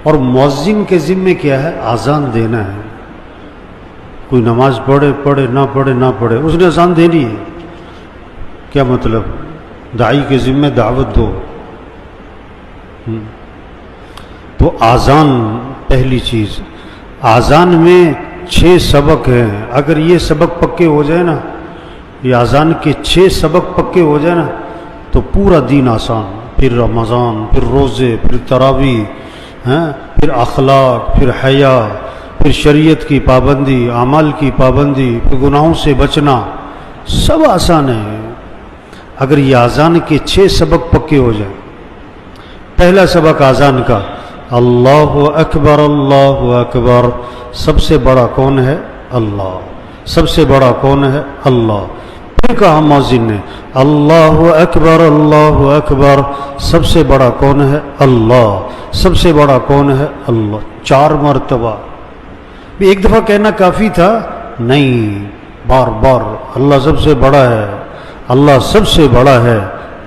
اور مؤذن کے ذمے کیا ہے؟ اذان دینا ہے. کوئی نماز پڑھے نہ پڑھے اس نے اذان دینی ہے. کیا مطلب؟ داعی کے ذمے دعوت دو. تو اذان پہلی چیز. اذان میں 6 سبق ہیں. اگر یہ سبق پکے ہو جائے نا، یہ اذان کے 6 سبق پکے ہو جائے نا، تو پورا دین آسان. پھر رمضان، پھر روزے، پھر تراویح، پھر اخلاق، پھر حیا، پھر شریعت کی پابندی، اعمال کی پابندی، پھر گناہوں سے بچنا، سب آسان ہے اگر یہ اذان کے 6 سبق پکے ہو جائیں. پہلا سبق اذان کا، اللہ اکبر اللہ اکبر. سب سے بڑا کون ہے؟ اللہ. سب سے بڑا کون ہے؟ اللہ. پھر کہا مؤذن نے اللہ اکبر. سب سے بڑا کون ہے؟ اللہ. سب سے بڑا کون ہے؟ اللہ. 4 مرتبہ. ایک دفعہ کہنا کافی تھا؟ نہیں، بار بار. اللہ سب سے بڑا ہے، اللہ سب سے بڑا ہے،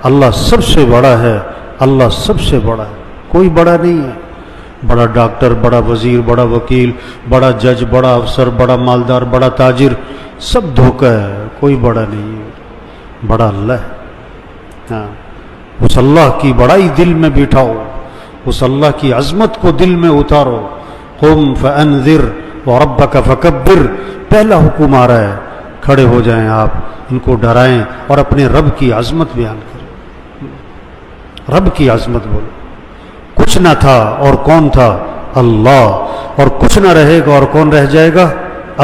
اللہ سب سے بڑا ہے، اللہ سب سے بڑا ہے. کوئی بڑا نہیں ہے. بڑا ڈاکٹر، بڑا وزیر، بڑا وکیل، بڑا جج، بڑا افسر، بڑا مالدار، بڑا تاجر، سب دھوکہ ہے. کوئی بڑا نہیں ہے. بڑا اللہ ہے. اس اللہ کی بڑائی دل میں بٹھاؤ، اس اللہ کی عظمت کو دل میں اتارو. قم فانذر وربک فکبر. پہلا حکم آ رہا ہے، کھڑے ہو جائیں آپ، ان کو ڈرائیں اور اپنے رب کی عظمت بیان کریں. رب کی عظمت بولو. کچھ نہ تھا اور کون تھا؟ اللہ. اور کچھ نہ رہے گا اور کون رہ جائے گا؟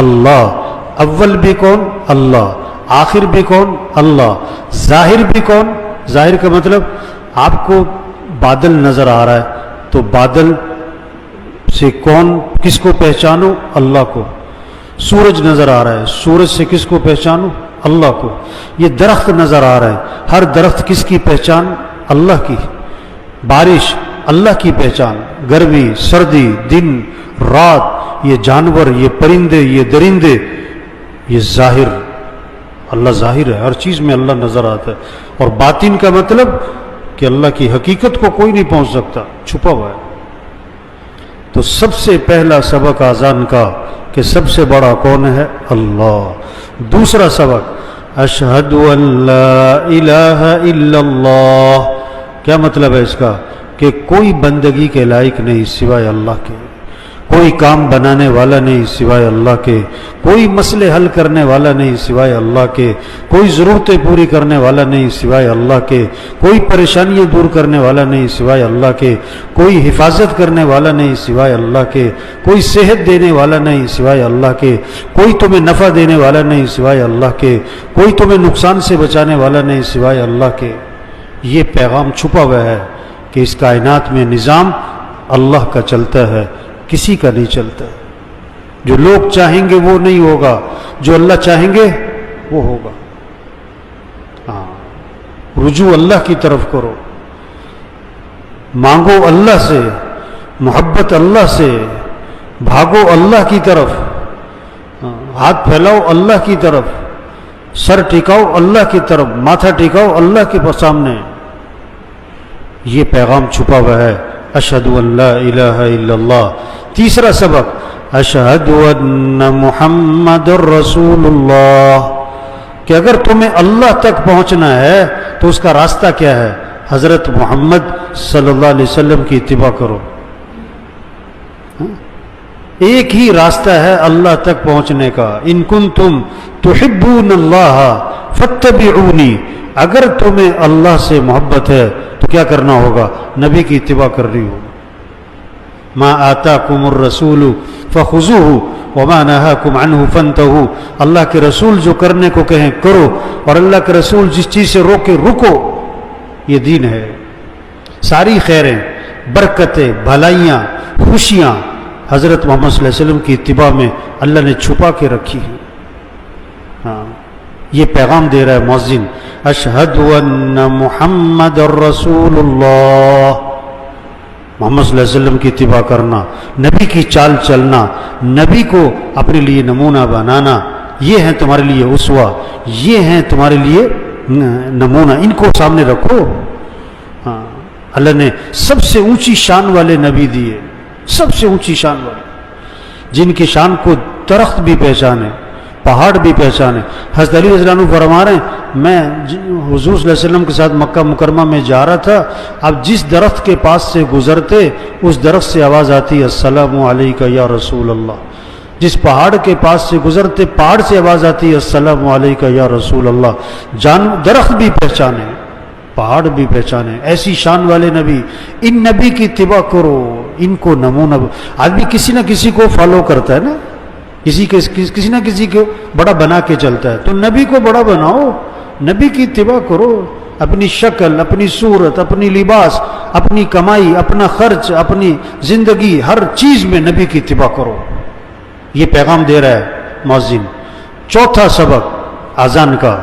اللہ. اول بھی کون؟ اللہ. آخر بھی کون؟ اللہ. ظاہر بھی کون؟ ظاہر کا مطلب آپ کو بادل نظر آ رہا ہے تو بادل سے کون کس کو پہچانو؟ اللہ کو. سورج نظر آ رہا ہے، سورج سے کس کو پہچانو؟ اللہ کو. یہ درخت نظر آ رہا ہے، ہر درخت کس کی پہچان؟ اللہ کی. بارش اللہ کی پہچان. گرمی، سردی، دن، رات، یہ جانور، یہ پرندے، یہ درندے، یہ ظاہر. اللہ ظاہر ہے، ہر چیز میں اللہ نظر آتا ہے. اور باطن کا مطلب کہ اللہ کی حقیقت کو کوئی نہیں پہنچ سکتا، چھپا ہوا ہے. تو سب سے پہلا سبق اذان کا کہ سب سے بڑا کون ہے؟ اللہ. دوسرا سبق اشہد ان لا الہ الا اللہ. کیا مطلب ہے اس کا؟ کہ کوئی بندگی کے لائق نہیں سوائے اللہ کے، کوئی کام بنانے والا نہیں سوائے اللہ کے، کوئی مسئلے حل کرنے والا نہیں سوائے اللہ کے، کوئی ضرورتیں پوری کرنے والا نہیں سوائے اللہ کے، کوئی پریشانیاں دور کرنے والا نہیں سوائے اللہ کے، کوئی حفاظت کرنے والا نہیں سوائے اللہ کے، کوئی صحت دینے والا نہیں سوائے اللہ کے، کوئی تمہیں نفع دینے والا نہیں سوائے اللہ کے، کوئی تمہیں نقصان سے بچانے والا نہیں سوائے اللہ کے. یہ پیغام چھپا ہوا ہے کہ اس کائنات میں نظام اللہ کا چلتا ہے، کسی کا نہیں چلتا. جو لوگ چاہیں گے وہ نہیں ہوگا، جو اللہ چاہیں گے وہ ہوگا. رجوع اللہ کی طرف کرو، مانگو اللہ سے، محبت اللہ سے، بھاگو اللہ کی طرف، ہاتھ پھیلاؤ اللہ کی طرف، سر ٹکاؤ اللہ کی طرف، ماتھا ٹکاؤ اللہ کے سامنے. یہ پیغام چھپا ہوا ہے. اشہد ان لا الہ الا اللہ. تیسرا سبق اشہد ان محمد رسول اللہ. کہ اگر تمہیں اللہ تک پہنچنا ہے تو اس کا راستہ کیا ہے؟ حضرت محمد صلی اللہ علیہ وسلم کی اتباع کرو. ایک ہی راستہ ہے اللہ تک پہنچنے کا. ان کنتم تحبون اللہ فاتبعونی. اگر تمہیں اللہ سے محبت ہے تو کیا کرنا ہوگا؟ نبی کی اتباع کرنی ہوگی. ما آتاکم الرسول فخذوہ وما نہاکم عنہ فانتہوا. اللہ کے رسول جو کرنے کو کہیں کرو، اور اللہ کے رسول جس چیز سے روکے رکو. یہ دین ہے. ساری خیریں، برکتیں، بھلائیاں، خوشیاں حضرت محمد صلی اللہ علیہ وسلم کی اتباع میں اللہ نے چھپا کے رکھی ہے. یہ پیغام دے رہا ہے مؤذن. اشہد ان محمد رسول اللہ. محمد صلی اللہ علیہ وسلم کی اتباع کرنا، نبی کی چال چلنا، نبی کو اپنے لیے نمونہ بنانا، یہ ہیں تمہارے لیے اسوہ، یہ ہیں تمہارے لیے نمونہ. ان کو سامنے رکھو. اللہ نے سب سے اونچی شان والے نبی دیے. سب سے اونچی شان والے، جن کی شان کو درخت بھی پہچانے، پہاڑ بھی پہچانے۔ حضرت علی رضی اللہ عنہ فرما رہے ہیں میں حضور صلی اللہ علیہ وسلم کے ساتھ مکہ مکرمہ میں جا رہا تھا، اب جس درخت کے پاس سے گزرتے اس درخت سے آواز آتی السلام علیکہ یا رسول اللہ، جس پہاڑ کے پاس سے گزرتے پہاڑ سے آواز آتی ہے السلام علیکہ یا رسول اللہ۔ درخت بھی پہچانے، پہاڑ بھی پہچانے، ایسی شان والے نبی، ان نبی کی اتباع کرو، ان کو نمونہ۔ آدمی کسی نہ کسی کو فالو کرتا ہے نا، کسی نہ کسی کو بڑا بنا کے چلتا ہے، تو نبی کو بڑا بناؤ، نبی کی اتباع کرو، اپنی شکل، اپنی صورت، اپنی لباس، اپنی کمائی، اپنا خرچ، اپنی زندگی، ہر چیز میں نبی کی اتباع کرو۔ یہ پیغام دے رہا ہے مؤذن۔ چوتھا سبق اذان کا،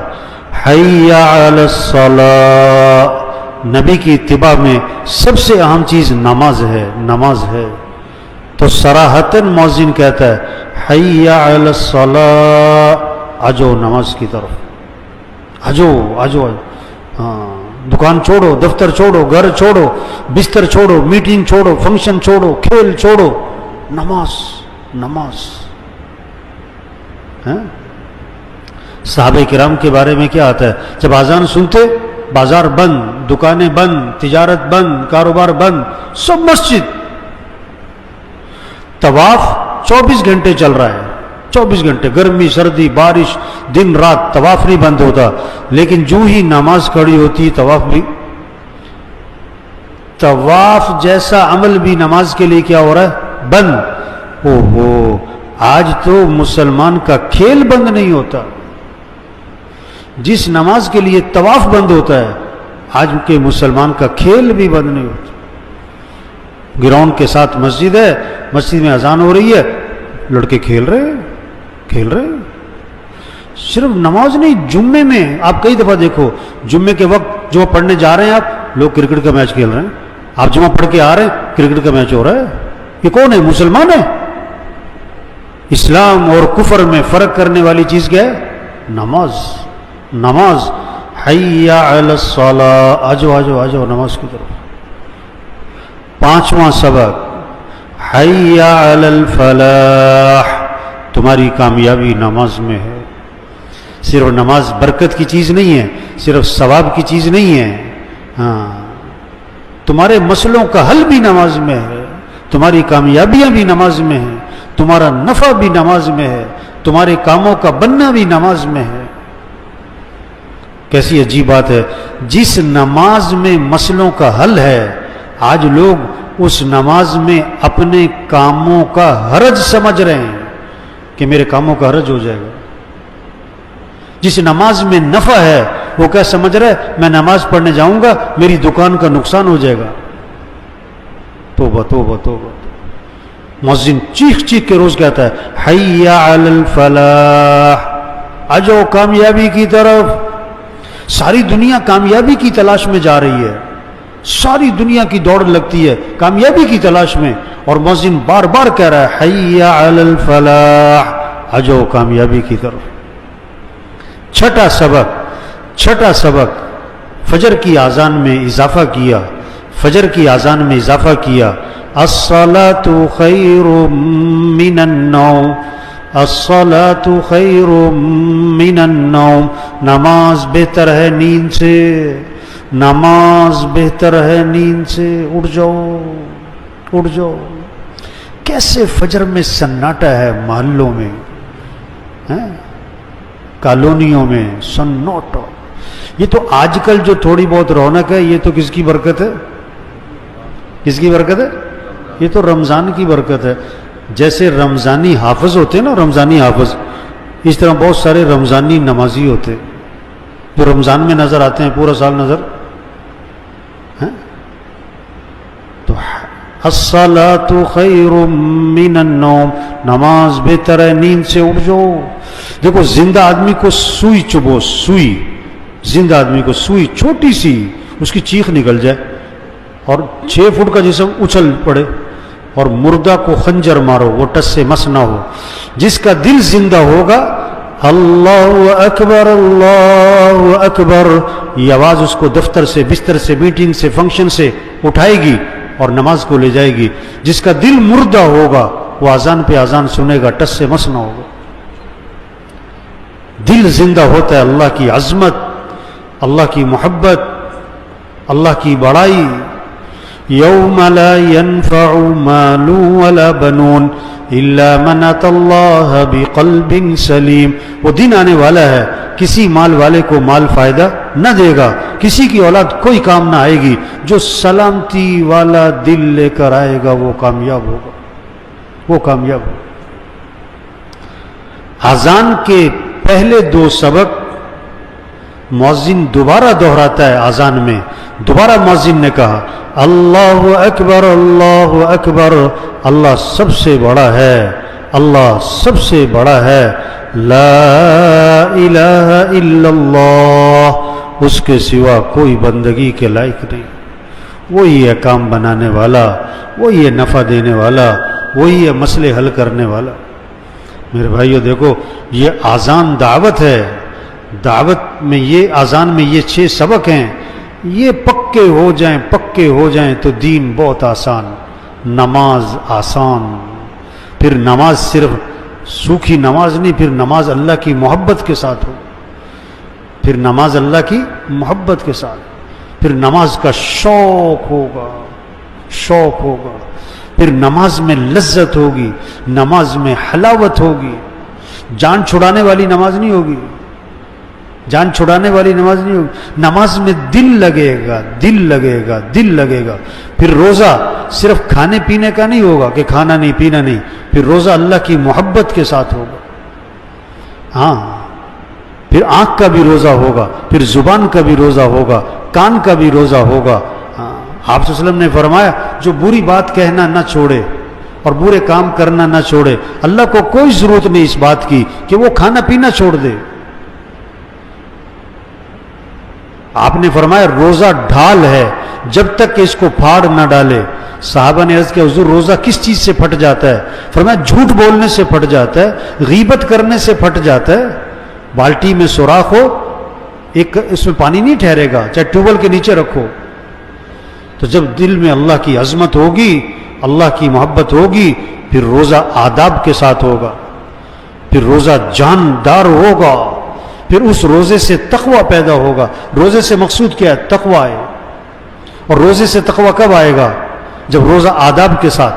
حی علی الصلاۃ، نبی کی اتباع میں سب سے اہم چیز نماز ہے، نماز ہے۔ تو صراحتاً مؤذن کہتا ہے حی علی الصلاۃ، آجو نماز کی طرف، آجو آجو، ہاں، دکان چھوڑو، دفتر چھوڑو، گھر چھوڑو، بستر چھوڑو، میٹنگ چھوڑو، فنکشن چھوڑو، کھیل چھوڑو، نماز نماز۔ صحابہ کرام کے بارے میں کیا آتا ہے؟ جب اذان سنتے بازار بند، دکانیں بند، تجارت بند، کاروبار بند، سب مسجد۔ طواف 24 گھنٹے چل رہا ہے، 24 گھنٹے، گرمی سردی بارش دن رات، طواف نہیں بند ہوتا۔ لیکن جو ہی نماز کھڑی ہوتی طواف بھی، طواف جیسا عمل بھی نماز کے لیے کیا ہو رہا ہے؟ بند۔ اوہو، آج تو مسلمان کا کھیل بند نہیں ہوتا، جس نماز کے لیے طواف بند ہوتا ہے آج کے مسلمان کا کھیل بھی بند نہیں ہوتا۔ گراؤنڈ کے ساتھ مسجد ہے، مسجد میں اذان ہو رہی ہے، لڑکے کھیل رہے۔ صرف نماز نہیں، جمعے میں آپ کئی دفعہ دیکھو، جمعے کے وقت جمعہ پڑھنے جا رہے ہیں آپ، لوگ کرکٹ کا میچ کھیل رہے ہیں۔ آپ جمعہ پڑھ کے آ رہے ہیں، کرکٹ کا میچ ہو رہا ہے۔ یہ کون ہے؟ مسلمان ہے۔ اسلام اور کفر میں فرق کرنے والی چیز کیا ہے؟ نماز، نماز۔ حی علی الصلاۃ، آجو آجو آجو نماز کی طرف۔ پانچواں سبق، حی علی الفلاح، تمہاری کامیابی نماز میں ہے۔ صرف نماز برکت کی چیز نہیں ہے، صرف ثواب کی چیز نہیں ہے، ہاں، تمہارے مسئلوں کا حل بھی نماز میں ہے، تمہاری کامیابیاں بھی نماز میں ہیں، تمہارا نفع بھی نماز میں ہے، تمہارے کاموں کا بننا بھی نماز میں ہے۔ کیسی عجیب بات ہے، جس نماز میں مسئلوں کا حل ہے، آج لوگ اس نماز میں اپنے کاموں کا حرج سمجھ رہے ہیں کہ میرے کاموں کا حرج ہو جائے گا۔ جس نماز میں نفع ہے وہ کیا سمجھ رہا ہے؟ میں نماز پڑھنے جاؤں گا میری دکان کا نقصان ہو جائے گا۔ توبہ توبہ توبہ۔ مؤذن چیخ چیخ کے روز کہتا ہے حی علی الفلاح، آجو کامیابی کی طرف۔ ساری دنیا کامیابی کی تلاش میں جا رہی ہے، ساری دنیا کی دوڑ لگتی ہے کامیابی کی تلاش میں، اور مؤذن بار بار کہہ رہا ہے حی علی الفلاح، آجو کامیابی کی طرف۔ چھٹا سبق فجر کی اذان میں اضافہ کیا، فجر کی اذان میں اضافہ کیا۔ الصلاۃ خیر من النوم، الصلاۃ خیر من النوم، نماز بہتر ہے نیند سے، نماز بہتر ہے نیند سے۔ اٹھ جاؤ۔ کیسے فجر میں سناٹا ہے محلوں میں، کالونیوں میں سناٹا۔ یہ تو آج کل جو تھوڑی بہت رونق ہے، یہ تو کس کی برکت ہے؟ کس کی برکت ہے؟ یہ تو رمضان کی برکت ہے۔ جیسے رمضانی حافظ ہوتے ہیں نا، رمضانی حافظ، اس طرح بہت سارے رمضانی نمازی ہوتے جو رمضان میں نظر آتے ہیں، پورا سال نظر ہیں۔ تو الصلاۃ خیر من النوم، نماز بہتر ہے نیند سے، اٹھ جاؤ۔ دیکھو زندہ آدمی کو سوئی چبھو، سوئی، زندہ آدمی کو سوئی چھوٹی سی اس کی چیخ نکل جائے اور 6 فٹ کا جسم اچھل پڑے، اور مردہ کو خنجر مارو وہ ٹس سے مس نہ ہو۔ جس کا دل زندہ ہوگا اللہ اکبر اللہ اکبر، یہ آواز اس کو دفتر سے، بستر سے، میٹنگ سے، فنکشن سے اٹھائے گی، اور نماز کو لے جائے گی. جس کا دل مردہ ہوگا وہ اذان پہ اذان سنے گا، ٹس سے مس نہ ہوگا. دل زندہ ہوتا ہے اللہ کی عظمت، اللہ کی محبت، اللہ کی بڑائی. یوم لا ينفع مال ولا بنون الا من اتى الله بقلب سلیم. وہ دن آنے والا ہے کسی مال والے کو مال فائدہ نہ دے گا، کسی کی اولاد کوئی کام نہ آئے گی. جو سلامتی والا دل لے کر آئے گا وہ کامیاب ہوگا، وہ کامیاب ہوگا. اذان کے پہلے 2 سبق مؤذن دوبارہ دہراتا ہے. اذان میں دوبارہ مؤذن نے کہا اللہ اکبر اللہ اکبر، اللہ سب سے بڑا ہے، اللہ سب سے بڑا ہے. لا الہ الا اللہ، اس کے سوا کوئی بندگی کے لائق نہیں. وہی ہے کام بنانے والا، وہی ہے نفع دینے والا، وہی ہے مسئلے حل کرنے والا. میرے بھائیو دیکھو، یہ اذان دعوت ہے. دعوت میں یہ اذان میں یہ 6 سبق ہیں، یہ پکے ہو جائیں، پکے ہو جائیں تو دین بہت آسان. نماز آسان، پھر نماز صرف سوکھی نماز نہیں، پھر نماز اللہ کی محبت کے ساتھ ہو، پھر نماز اللہ کی محبت کے ساتھ، پھر نماز کا شوق ہوگا، شوق ہوگا، پھر نماز میں لذت ہوگی، نماز میں حلاوت ہوگی. جان چھڑانے والی نماز نہیں ہوگی، جان چھڑانے والی نماز نہیں ہوگی. نماز میں دل لگے گا، دل لگے گا، دل لگے گا. پھر روزہ صرف کھانے پینے کا نہیں ہوگا کہ کھانا نہیں پینا نہیں، پھر روزہ اللہ کی محبت کے ساتھ ہوگا. ہاں، پھر آنکھ کا بھی روزہ ہوگا، پھر زبان کا بھی روزہ ہوگا، کان کا بھی روزہ ہوگا. آپ صلی اللہ علیہ وسلم نے فرمایا جو بری بات کہنا نہ چھوڑے اور برے کام کرنا نہ چھوڑے، اللہ کو کوئی ضرورت نہیں اس بات کی کہ وہ کھانا پینا چھوڑ دے. آپ نے فرمایا روزہ ڈھال ہے جب تک کہ اس کو پھاڑ نہ ڈالے. صحابہ نے عرض کیا حضور روزہ کس چیز سے پھٹ جاتا ہے؟ فرمایا جھوٹ بولنے سے پھٹ جاتا ہے، غیبت کرنے سے پھٹ جاتا ہے. بالٹی میں سوراخ ہو، ایک اس میں پانی نہیں ٹھہرے گا، چاہے ٹیوب ویل کے نیچے رکھو. تو جب دل میں اللہ کی عظمت ہوگی، اللہ کی محبت ہوگی، پھر روزہ آداب کے ساتھ ہوگا، پھر روزہ جاندار ہوگا، پھر اس روزے سے تقوی پیدا ہوگا. روزے سے مقصود کیا ہے؟ تقوی ہے. اور روزے سے تقوی کب آئے گا؟ جب روزہ آداب کے ساتھ،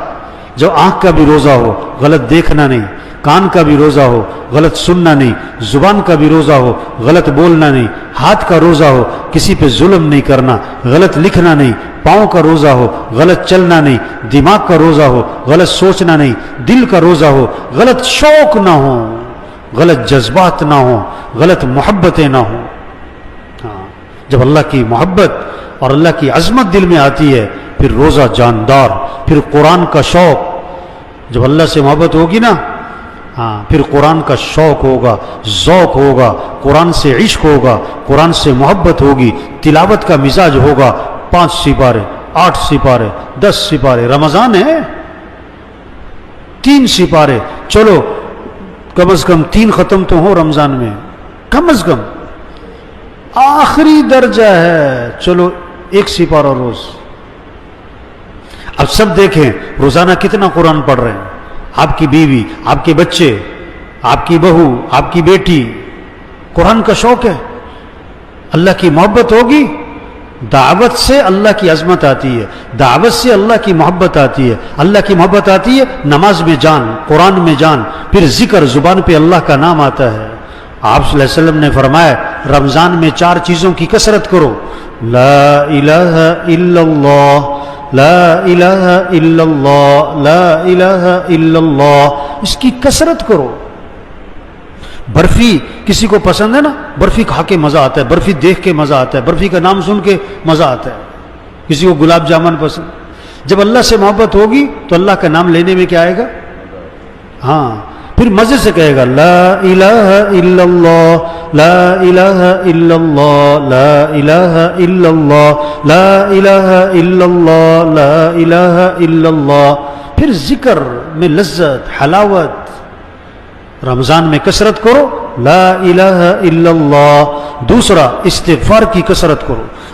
جب آنکھ کا بھی روزہ ہو، غلط دیکھنا نہیں، کان کا بھی روزہ ہو، غلط سننا نہیں، زبان کا بھی روزہ ہو، غلط بولنا نہیں، ہاتھ کا روزہ ہو، کسی پہ ظلم نہیں کرنا، غلط لکھنا نہیں، پاؤں کا روزہ ہو، غلط چلنا نہیں، دماغ کا روزہ ہو، غلط سوچنا نہیں، دل کا روزہ ہو، غلط شوق نہ ہو، غلط جذبات نہ ہوں، غلط محبتیں نہ ہوں. جب اللہ کی محبت اور اللہ کی عظمت دل میں آتی ہے پھر روزہ جاندار، پھر قرآن کا شوق. جب اللہ سے محبت ہوگی نا، پھر قرآن کا شوق ہوگا، ذوق ہوگا، قرآن سے عشق ہوگا، قرآن سے محبت ہوگی، تلاوت کا مزاج ہوگا. 5 سپارے، 8 سپارے، 10 سپارے، رمضان ہے 3 سپارے، چلو کم از کم 3 ختم تو ہو رمضان میں، کم از کم. آخری درجہ ہے چلو 1 سپارہ روز. اب سب دیکھیں روزانہ کتنا قرآن پڑھ رہے ہیں. آپ کی بیوی، آپ کے بچے، آپ کی بہو، آپ کی بیٹی، قرآن کا شوق ہے، اللہ کی محبت ہوگی. دعوت سے اللہ کی عظمت آتی ہے، دعوت سے اللہ کی محبت آتی ہے. اللہ کی محبت آتی ہے نماز میں جان، قرآن میں جان، پھر ذکر، زبان پہ اللہ کا نام آتا ہے. آپ صلی اللہ علیہ وسلم نے فرمایا رمضان میں 4 چیزوں کی کثرت کرو. لا الہ الا اللہ، لا الہ الا اللہ، لا الہ الا اللہ، اس کی کثرت کرو. برفی کسی کو پسند ہے نا، برفی کھا کے مزہ آتا ہے، برفی دیکھ کے مزہ آتا ہے، برفی کا نام سن کے مزہ آتا ہے. کسی کو گلاب جامن پسند. جب اللہ سے محبت ہوگی تو اللہ کا نام لینے میں کیا آئے گا؟ ہاں، پھر مزے سے کہے گا لا الہ الا اللہ، لا الہ الا اللہ، لا الہ الا اللہ، لا الہ الا اللہ، لا الہ الا اللہ. پھر ذکر میں لذت، حلاوت. رمضان میں کثرت کرو لا الہ الا اللہ. دوسرا استغفار کی کثرت کرو.